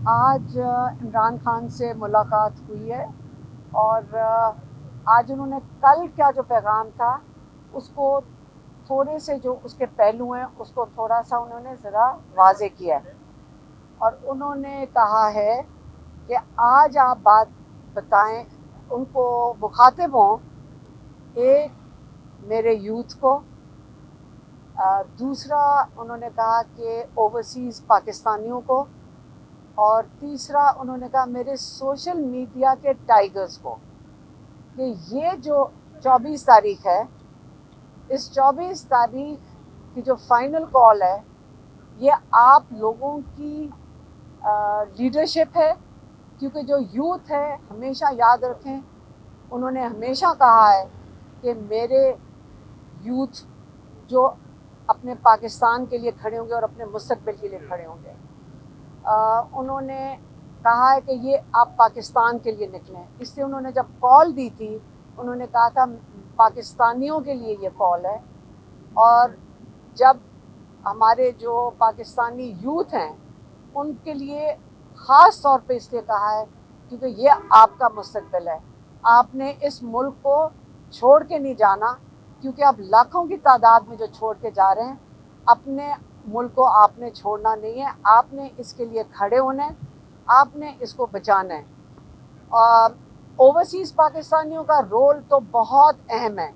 आज इमरान खान से मुलाकात हुई है और आज उन्होंने कल क्या जो पैगाम था उसको थोड़े से जो उसके पहलू हैं उसको थोड़ा सा उन्होंने ज़रा वाज़े किया है और उन्होंने कहा है कि आज आप बात बताएं, उनको मुखातिब हों, एक मेरे यूथ को, दूसरा उन्होंने कहा कि ओवरसीज़ पाकिस्तानियों को, और तीसरा उन्होंने कहा मेरे सोशल मीडिया के टाइगर्स को, कि ये जो 24 तारीख है, इस 24 तारीख की जो फाइनल कॉल है ये आप लोगों की लीडरशिप है, क्योंकि जो यूथ है, हमेशा याद रखें, उन्होंने हमेशा कहा है कि मेरे यूथ जो अपने पाकिस्तान के लिए खड़े होंगे और अपने मुस्तकबिल के लिए खड़े होंगे। उन्होंने कहा है कि ये आप पाकिस्तान के लिए निकलें, इसलिए उन्होंने जब कॉल दी थी उन्होंने कहा था पाकिस्तानियों के लिए ये कॉल है। और जब हमारे जो पाकिस्तानी यूथ हैं उनके लिए ख़ास तौर पे इसलिए कहा है क्योंकि ये आपका मुस्तकबिल है, आपने इस मुल्क को छोड़ के नहीं जाना, क्योंकि आप लाखों की तादाद में जो छोड़ के जा रहे हैं, अपने मुल्क को आपने छोड़ना नहीं है, आपने इसके लिए खड़े होना है, आपने इसको बचाना है। ओवरसीज़ पाकिस्तानियों का रोल तो बहुत अहम है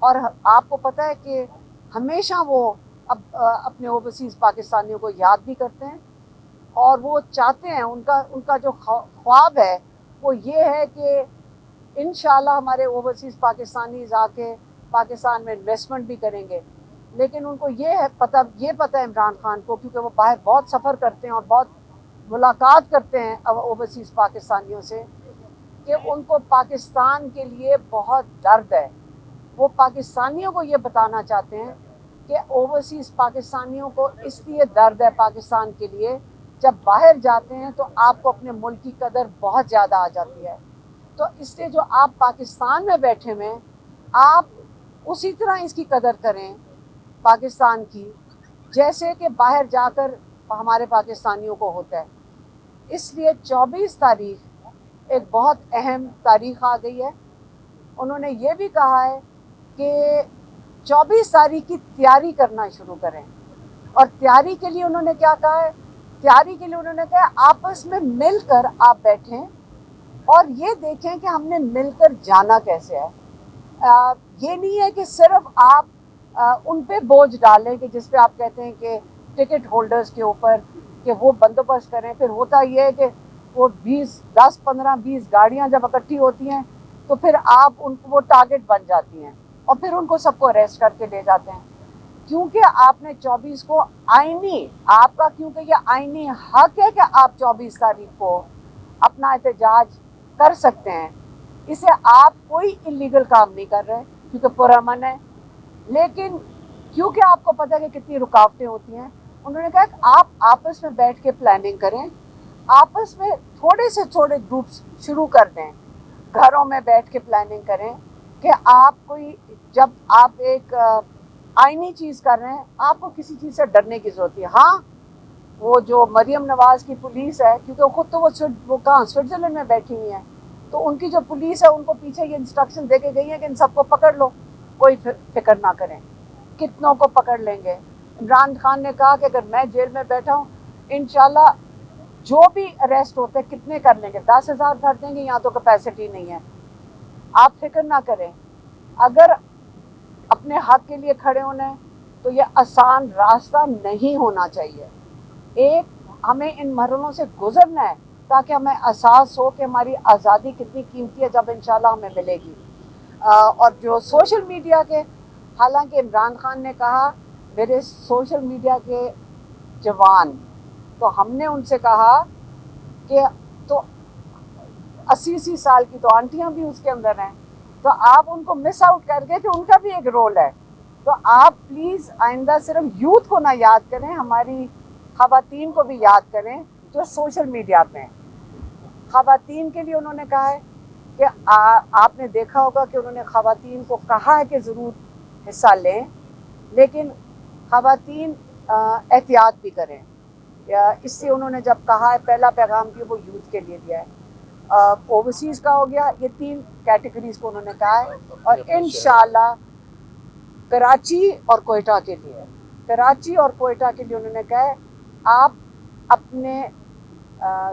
और आपको पता है कि हमेशा वो अपने ओवरसीज़ पाकिस्तानियों को याद भी करते हैं और वो चाहते हैं, उनका जो ख्वाब है वो ये है कि इंशाल्लाह हमारे ओवरसीज़ पाकिस्तानीज़ आके पाकिस्तान में इन्वेस्टमेंट भी करेंगे। लेकिन उनको ये पता है इमरान खान को, क्योंकि वो बाहर बहुत सफ़र करते हैं और बहुत मुलाकात करते हैं ओवरसीज़ पाकिस्तानियों से, कि उनको पाकिस्तान के लिए बहुत दर्द है। वो पाकिस्तानियों को ये बताना चाहते हैं कि ओवरसीज़ पाकिस्तानियों को इसलिए दर्द है पाकिस्तान के लिए, जब बाहर जाते हैं तो आपको अपने मुल्क की कदर बहुत ज़्यादा आ जाती है। तो इसलिए जो आप पाकिस्तान में बैठे हुए हैं, आप उसी तरह इसकी कदर करें पाकिस्तान की, जैसे कि बाहर जाकर हमारे पाकिस्तानियों को होता है। इसलिए 24 तारीख एक बहुत अहम तारीख आ गई है। उन्होंने ये भी कहा है कि 24 तारीख की तैयारी करना शुरू करें, और तैयारी के लिए उन्होंने क्या कहा है, तैयारी के लिए उन्होंने कहा आपस में मिलकर आप बैठें और ये देखें कि हमने मिलकर जाना कैसे है। ये नहीं है कि सिर्फ आप उन पे बोझ डालें कि जिस पे आप कहते हैं कि टिकट होल्डर्स के ऊपर कि वो बंदोबस्त करें। फिर होता ये है कि वो 10, 15, 20 गाड़ियाँ जब इकट्ठी होती हैं तो फिर आप उनको वो टारगेट बन जाती हैं और फिर उनको सबको अरेस्ट करके ले जाते हैं। क्योंकि आपने 24 को आईनी आपका, क्योंकि ये आईनी हक है कि आप 24 तारीख को अपना एहतजाज कर सकते हैं, इसे आप कोई इलीगल काम नहीं कर रहे क्योंकि पुरअमन है। लेकिन क्योंकि आपको पता है कि कितनी रुकावटें होती हैं, उन्होंने कहा कि आप आपस में बैठ के प्लानिंग करें, आपस में थोड़े से थोड़े ग्रुप्स शुरू कर दें, घरों में बैठ के प्लानिंग करें कि आप कोई, जब आप एक आईनी चीज़ कर रहे हैं, आपको किसी चीज़ से डरने की ज़रूरत है। हाँ, वो जो मरियम नवाज़ की पुलिस है, क्योंकि खुद तो वो कहाँ स्विट्ज़रलैंड में बैठी हुई हैं, तो उनकी जो पुलिस है उनको पीछे ये इंस्ट्रक्शन दे के गई है कि इन सबको पकड़ लो, कोई फिक्र ना करें, कितनों को पकड़ लेंगे। इमरान खान ने कहा कि अगर मैं जेल में बैठा हूँ, इंशाल्लाह जो भी अरेस्ट होते हैं कितने कर लेंगे, 10,000 कर देंगे, यहाँ तो कैपेसिटी नहीं है, आप फिक्र ना करें। अगर अपने हक के लिए खड़े होना है तो ये आसान रास्ता नहीं होना चाहिए। एक हमें इन मरहलों से गुजरना है ताकि हमें एहसास हो कि हमारी आज़ादी कितनी कीमती है जब इंशाल्लाह हमें मिलेगी। और जो सोशल मीडिया के, हालांकि इमरान खान ने कहा मेरे सोशल मीडिया के जवान, तो हमने उनसे कहा कि तो 80 साल की तो आंटियां भी उसके अंदर हैं, तो आप उनको मिस आउट कर गए कि उनका भी एक रोल है। तो आप प्लीज़ आइंदा सिर्फ यूथ को ना याद करें, हमारी ख़वातीन को भी याद करें जो सोशल मीडिया पे हैं। ख़वातीन के लिए उन्होंने कहा है कि आपने देखा होगा कि उन्होंने ख़वातीन को कहा है कि ज़रूर हिस्सा लें, लेकिन ख़वातीन एहतियात भी करें। اس سے انہوں نے جب کہا ہے پہلا پیغام بھی وہ یوتھ کے لیے دیا ہے. اوورسیز کا ہو گیا, یہ 3 کیٹیگریز کو انہوں نے کہا ہے, اور انشاءاللہ کراچی اور کوئٹہ کے لیے انہوں نے کہا ہے آپ اپنے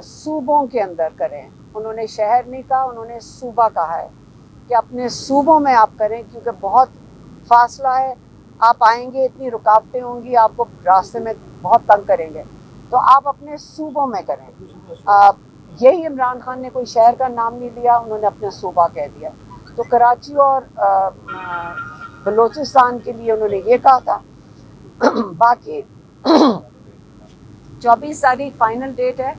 صوبوں کے اندر کریں. انہوں نے شہر نہیں کہا, انہوں نے صوبہ کہا ہے کہ اپنے صوبوں میں آپ کریں, کیونکہ بہت فاصلہ ہے, آپ آئیں گے اتنی رکاوٹیں ہوں گی, آپ کو راستے میں بہت تنگ کریں گے, تو آپ اپنے صوبوں میں کریں. یہی عمران خان نے کوئی شہر کا نام نہیں لیا, انہوں نے اپنا صوبہ کہہ دیا. تو کراچی اور بلوچستان کے لیے انہوں نے یہ کہا تھا. باقی 24 تاریخ فائنل ڈیٹ ہے.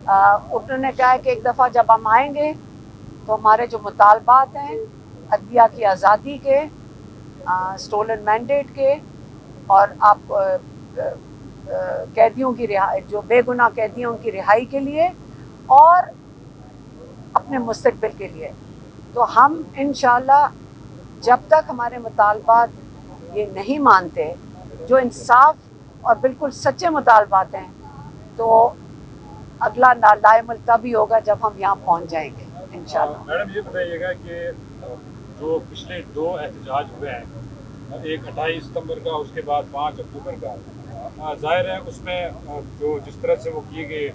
انہوں نے کہا ہے کہ ایک دفعہ جب ہم آئیں گے تو ہمارے جو مطالبات ہیں عدلیہ کی آزادی کے, اسٹولن مینڈیٹ کے, اور آپ قیدیوں کی رہائی, جو بے گناہ قیدی ہیں ان کی رہائی کے لیے اور اپنے مستقبل کے لیے, تو ہم انشاءاللہ جب تک ہمارے مطالبات یہ نہیں مانتے, جو انصاف اور بالکل سچے مطالبات ہیں, تو اگلا لائے ملک تبھی ہوگا جب ہم یہاں پہنچ جائیں گے انشاءاللہ. میڈم یہ بتائیے گا کہ جو پچھلے 2 احتجاج ہوئے ہیں, ایک 28 ستمبر کا, اس کے بعد 5 اکتوبر کا, ظاہر ہے اس میں جو جس طرح سے وہ کیے گئے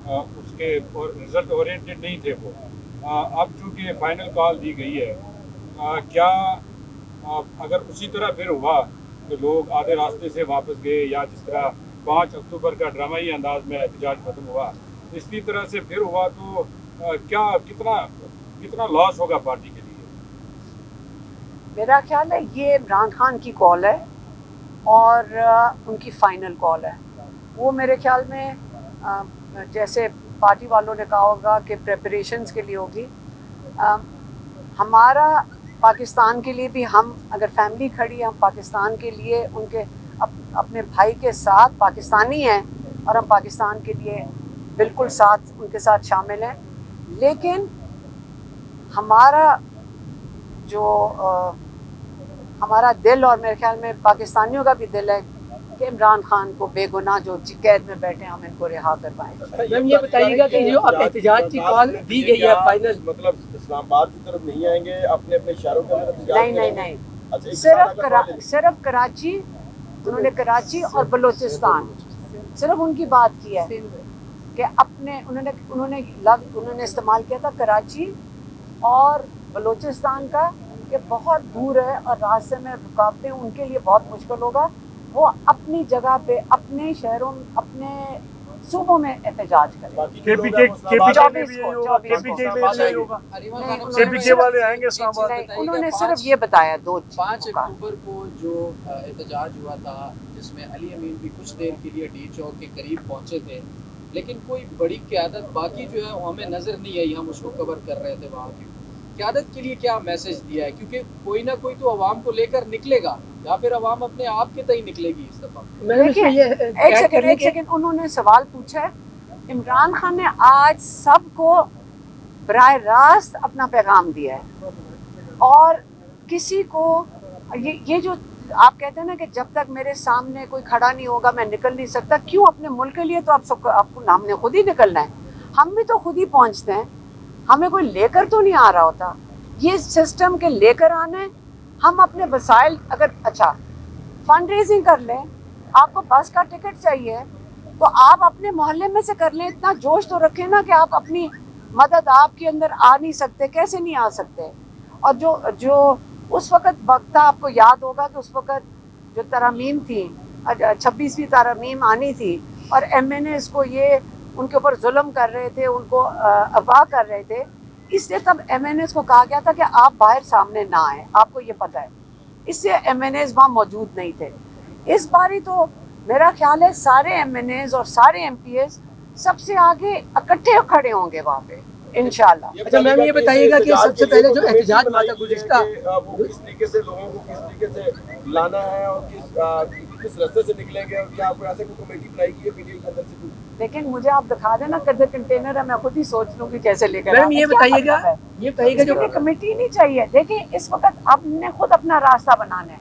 اس کے رزلٹ اورینٹڈ نہیں تھے وہ. اب چونکہ فائنل کال دی گئی ہے, کیا اگر اسی طرح پھر ہوا کہ لوگ آدھے راستے سے واپس گئے, یا جس طرح 5 اکتوبر کا ڈرامائی انداز میں احتجاج ختم ہوا, اسی طرح سے پھر ہوا, تو کیا کتنا لاس ہوگا پارٹی کے لیے؟ میرا خیال ہے یہ عمران خان کی کال ہے اور ان کی فائنل کال ہے. وہ میرے خیال میں جیسے پارٹی والوں نے کہا ہوگا کہ پریپریشنز کے لیے ہوگی. ہمارا پاکستان کے لیے بھی, ہم اگر فیملی کھڑی ہے, ہم پاکستان کے لیے ان کے اپنے بھائی کے ساتھ پاکستانی ہیں, اور ہم پاکستان کے لیے بالکل ساتھ ان کے ساتھ شامل ہیں. لیکن ہمارا جو ہمارا دل, اور میرے خیال میں پاکستانیوں کا بھی دل ہے کہ عمران خان کو بے گناہ جو قید میں بیٹھے ہیں ہم ان کو رہا کروائیں. میم یہ بتائیے گا کہ جو اب احتجاج کی کال دی گئی ہے فائنل, مطلب اسلام آباد کی طرف نہیں آئیں گے, اپنے اپنے شہروں کے اندر نہیں, صرف کراچی, انہوں نے کراچی اور بلوچستان صرف ان کی بات کی ہے کہ اپنے انہوں نے استعمال کیا تھا کراچی اور بلوچستان کا, کہ بہت دور ہے اور راستے میں رکاوٹیں ان کے لیے بہت مشکل ہوگا. وہ اپنی جگہ پہ اپنے شہروں اپنے صوبوں میں احتجاج کریں. انہوں نے صرف یہ بتایا 5 اکتوبر کو جو احتجاج ہوا تھا جس میں علی امین بھی کچھ دیر کے لیے ڈی چوک کے قریب پہنچے تھے, لیکن کوئی بڑی قیادت باقی جو ہے ہمیں نظر نہیں آئی. ہم اس کو کور کر رہے تھے, وہاں کی قیادت کے لیے کیا میسج دیا ہے, کیونکہ کوئی نہ کوئی تو عوام کو لے کر نکلے گا, یا پھر عوام اپنے آپ کے تئیں نکلے گی اس دفعہ. ایک سیکنڈ انہوں نے سوال پوچھا ہے. عمران خان نے آج سب کو براہ راست اپنا پیغام دیا ہے, اور کسی کو یہ جو آپ کہتے ہیں نا کہ جب تک میرے سامنے کوئی کھڑا نہیں ہوگا میں نکل نہیں سکتا, کیوں اپنے ملک کے لیے تو آپ کو ہم نے خود ہی نکلنا ہے. ہم بھی تو خود ہی پہنچتے ہیں, ہمیں کوئی لے کر تو نہیں آ رہا ہوتا. یہ سسٹم کے لے کر آنے, ہم اپنے وسائل, اگر اچھا فنڈ ریزنگ کر لیں, آپ کو بس کا ٹکٹ چاہیے تو آپ اپنے محلے میں سے کر لیں. اتنا جوش تو رکھیں نا کہ آپ اپنی مدد آپ کے اندر آ نہیں سکتے, کیسے نہیں آ سکتے. اور جو اس وقت وقت تھا, آپ کو یاد ہوگا کہ اس وقت جو ترامیم تھی, 26ویں ترامیم آنی تھی, اور ایم این اے اس کو یہ ان کے اوپر ظلم کر رہے تھے, ان کو اغوا کر رہے تھے, اس لیے تب ایم این ایز کو کہا گیا تھا کہ آپ باہر سامنے نہ آئیں. آپ کو یہ پتہ ہے, اس سے ایم این ایز وہاں موجود نہیں تھے. اس باری تو میرا خیال ہے سارے ایم این ایز اور سارے ایم پی ایز سب سے آگے اکٹھے کھڑے ہوں گے وہاں پہ انشاءاللہ. اچھا میم یہ بتائیے گا کہ سب سے پہلے جو احتجاج ہوا تھا گزشتہ, وہ کس طریقے سے لوگوں کو کس طریقے سے لانا ہے اور کس راستے سے نکلیں گے, اور کیا آپ کو ایسے کوئی کمیٹی بنائی گئی ہے پی ڈی ایم کے اندر سے؟ لیکن مجھے آپ دکھا دینا کدھر کنٹینر ہے, میں خود ہی سوچ لوں گی کیسے لے کر. میم یہ بتائیے گا جو کمیٹی نہیں چاہیے. دیکھیں اس وقت ہم نے خود اپنا راستہ بنانا ہے,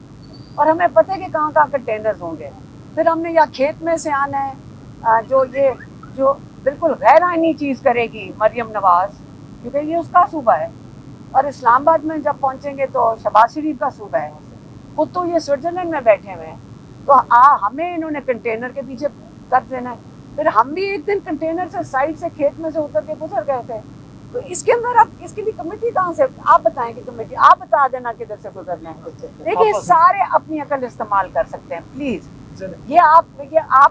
اور ہمیں پتہ ہے کہ کہاں کنٹینرز ہوں گے. پھر ہم نے یا کھیت میں سے آنا ہے, जो बिल्कुल गैर आइनी चीज़ करेगी मरियम नवाज, क्योंकि ये उसका सूबा है, और इस्लामाबाद में जब पहुंचेंगे तो शहबाज शरीफ का सूबा है, खुद तो ये स्विट्जरलैंड में बैठे हुए हैं, तो हमें इन्होंने कंटेनर के पीछे कर देना है। फिर हम भी एक दिन कंटेनर से साइड से खेत में से उतर के गुजर गए थे, तो इसके अंदर अब इसके लिए कमेटी कहाँ से, आप बताएं कि कमेटी, आप बता देना किधर से गुजरना है। देखिए सारे अपनी अकल इस्तेमाल कर सकते हैं प्लीज। ये आप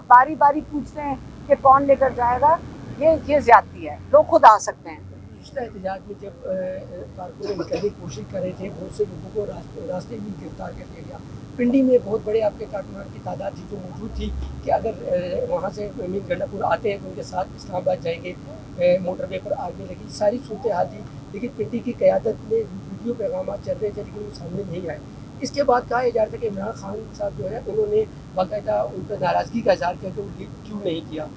बारी बारी पूछते हैं कि कौन लेकर जाएगा, ये ज्यादती है, लोग खुद आ सकते हैं। पिछला एहतजाज में जब कारकुन निकलने की कोशिश कर रहे थे, बहुत से लोगों को रास्ते में गिरफ्तार कर लिया गया। पिंडी में बहुत बड़े आपके कारकुनान की तादाद थी जो मौजूद थी कि अगर वहाँ से मीर गंडापुर आते हैं तो उनके साथ इस्लामाबाद जाएंगे, मोटरवे पर आग में लगी, सारी सूरत हाल थी। लेकिन पिंडी की क़यादत में वीडियो पैगाम चल रहे थे लेकिन वो सामने नहीं आए। इसके बाद कहा जा रहा था कि इमरान खान साहब जो है उन्होंने बाकायदा उन पर नाराज़गी का इजहार किया कि वो लीक क्यों नहीं किया।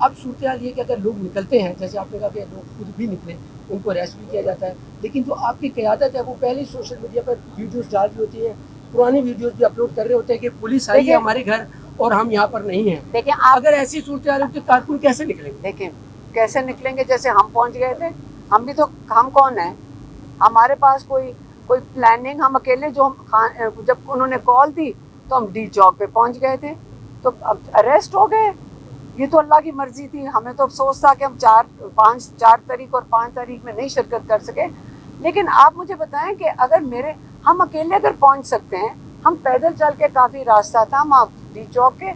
अब सूरत हाल ये कि अगर लोग निकलते हैं, जैसे आपने कहा कि लोग खुद भी निकले, उनको अरेस्ट भी किया जाता है, लेकिन जो आपकी क़यादत है वो पहले ही सोशल मीडिया पर वीडियोज़ डाल रही होती है, पुरानी वीडियोज़ भी अपलोड कर रहे होते हैं कि पुलिस आई है हमारे घर और हम यहाँ पर नहीं हैं। देखिए अगर ऐसी सूरत हाल हो तो कारकुन कैसे निकलेंगे? देखिए कैसे निकलेंगे, जैसे हम पहुँच गए थे, हम भी तो, हम कौन है, हमारे पास कोई प्लानिंग, हम अकेले जो जब उन्होंने कॉल दी तो हम डी चौक पे पहुंच गए थे, तो अब अरेस्ट हो गए। ये तो अल्लाह की मर्जी थी, हमें तो अफसोस था कि हम 4 तारीख और 5 तारीख में नहीं शिरकत कर सके। लेकिन आप मुझे बताएं कि अगर हम अकेले अगर पहुंच सकते हैं, हम पैदल चल के काफ़ी रास्ता था, हम डी चौक के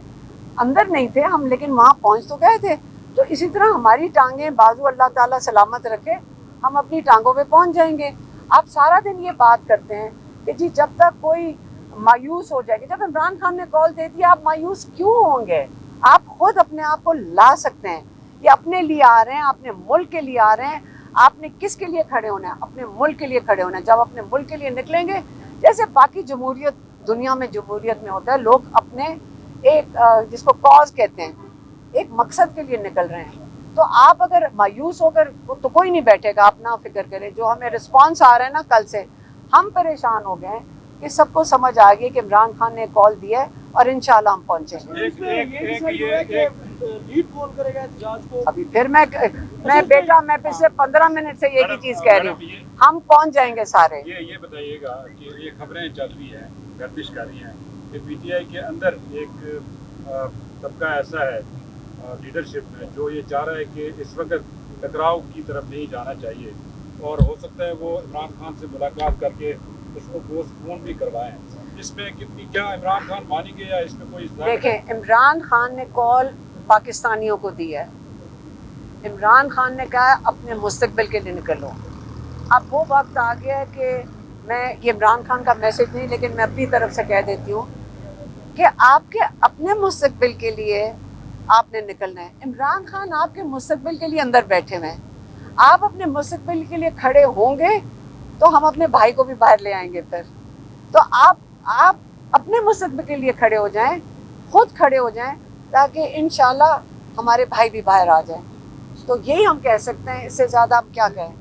अंदर नहीं थे हम, लेकिन वहाँ पहुँच तो गए थे। तो इसी तरह हमारी टांगें बाजू अल्लाह ताला सलामत रखे, हम अपनी टांगों पे पहुँच जाएंगे। आप सारा दिन ये बात करते हैं कि जी जब तक कोई मायूस हो जाएगी, जब इमरान खान ने कॉल दे दी आप मायूस क्यों होंगे? आप खुद अपने आप को ला सकते हैं। ये अपने लिए आ रहे हैं, अपने मुल्क के लिए आ रहे हैं। आपने किसके लिए खड़े होना है? अपने मुल्क के लिए खड़े होना है। जब अपने मुल्क के लिए निकलेंगे, जैसे बाकी जमहूरियत दुनिया में जमहूरियत में होता है, लोग अपने एक जिसको कॉज कहते हैं, एक मकसद के लिए निकल रहे हैं। तो आप अगर मायूस होकर, तो कोई नहीं बैठेगा, आप ना फिक्र करें। जो हमें रिस्पांस आ रहा है ना, कल से हम परेशान हो गए हैं कि सबको समझ आ गई कि इमरान खान ने कॉल दिया है और इंशाल्लाह हम पहुंचेंगे। अभी फिर मैं बेटा, मैं पिछले 15 मिनट से यही चीज कह रही हूँ, हम पहुंच जाएंगे सारे। ये बताइएगा कि ये खबरें चल रही हैं, गर्दिश कर रही हैं कि पीटीआई के अंदर एक तबका ऐसा है लीडरशिप में जो ये चाह रहा है कि इस वक्त टकराव की तरफ नहीं जाना चाहिए, और हो सकता है वो इमरान खान से मुलाकात करके उसको पोस्टपोन भी करवाएं। इसमें कितनी, क्या इमरान खान मानेंगे या इसमें कोई? देखें, इमरान खान ने कॉल पाकिस्तानियों को दी है। इमरान खान ने कहा अपने मुस्तकबिल के लिए निकलो। अब वो वक्त आ गया है कि मैं, ये इमरान खान का मैसेज नहीं, लेकिन मैं अपनी तरफ से कह देती हूँ कि आपके अपने मुस्तकबिल के लिए आपने निकलना है। इमरान खान आपके मुस्तकबिल के लिए अंदर बैठे हुए हैं। आप अपने मुस्तकबिल के लिए खड़े होंगे तो हम अपने भाई को भी बाहर ले आएंगे। फिर तो आप अपने मुस्तकबिल के लिए खड़े हो जाएं, खुद खड़े हो जाएं, ताकि इंशाल्लाह हमारे भाई भी बाहर आ जाएं। तो यही हम कह सकते हैं, इससे ज़्यादा आप क्या कहें।